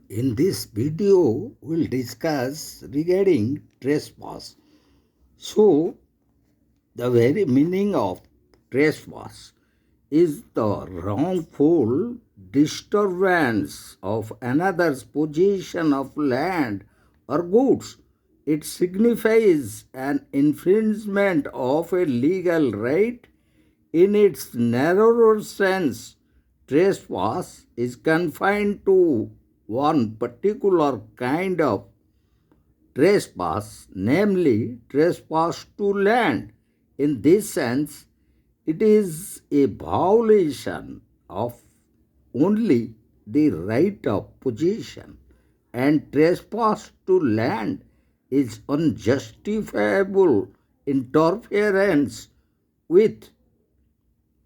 In this video, we'll discuss regarding trespass. So, the very meaning of trespass is the wrongful disturbance of another's possession of land or goods. It signifies an infringement of a legal right. In its narrower sense, trespass is confined to one particular kind of trespass, namely trespass to land. In this sense, it is a violation of only the right of possession, and trespass to land is unjustifiable interference with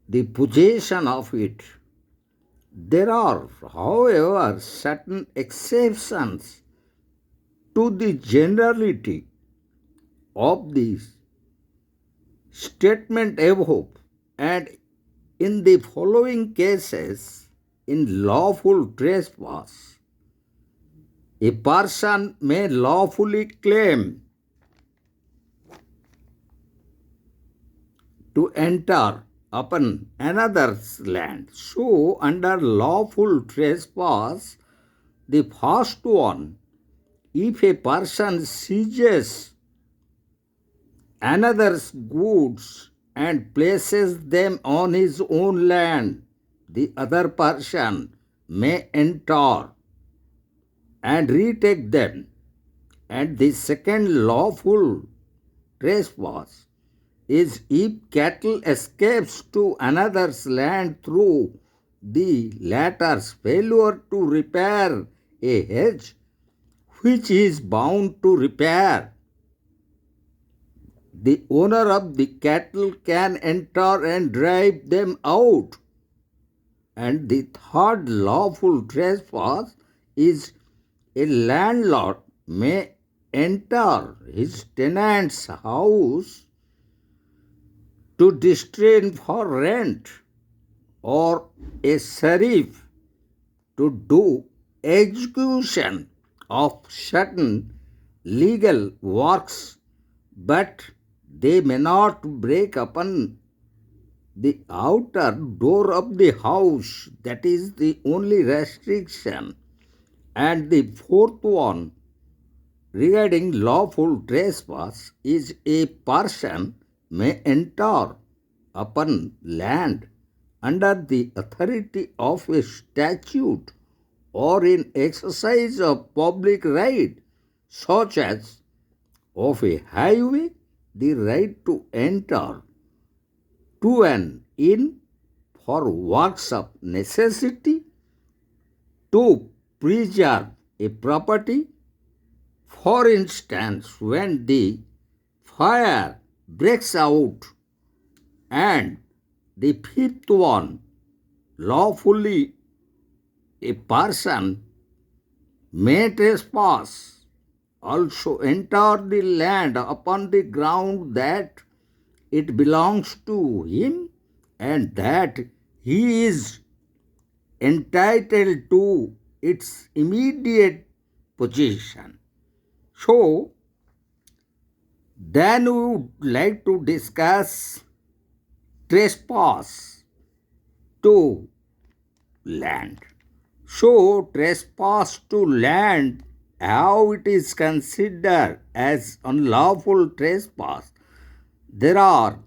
the possession of it. There are, however, certain exceptions to the generality of this statement above, and in the following cases, in lawful trespass, a person may lawfully claim to enter upon another's land. So, under lawful trespass, the first one, if a person seizes another's goods and places them on his own land, the other person may enter and retake them. And the second lawful trespass is if cattle escapes to another's land through the latter's failure to repair a hedge which he is bound to repair. The owner of the cattle can enter and drive them out. And the third lawful trespass is a landlord may enter his tenant's house to distrain for rent, or a sheriff to do execution of certain legal works, but they may not break upon the outer door of the house. That is the only restriction. And the fourth one regarding lawful trespass is a person may enter upon land under the authority of a statute or in exercise of public right, such as of a highway, the right to enter to an inn for works of necessity, to preserve a property. For instance, when the fire breaks out. And the fifth one, lawfully a person may trespass, also enter the land upon the ground that it belongs to him and that he is entitled to its immediate possession. So, then we would like to discuss trespass to land. So, trespass to land, how it is considered as unlawful trespass. There are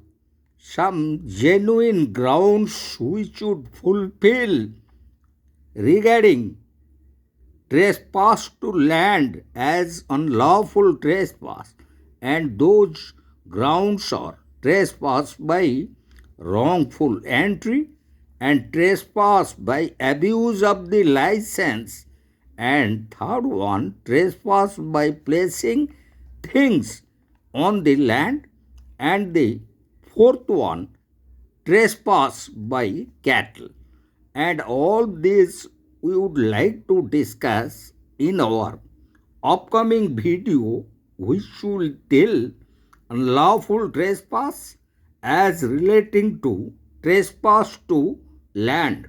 some genuine grounds which should fulfill regarding trespass to land as unlawful trespass, and those grounds are trespass by wrongful entry and trespass by abuse of the license, and third one, trespass by placing things on the land, and the fourth one, trespass by cattle. And all these we would like to discuss in our upcoming video, which will tell unlawful trespass as relating to trespass to land.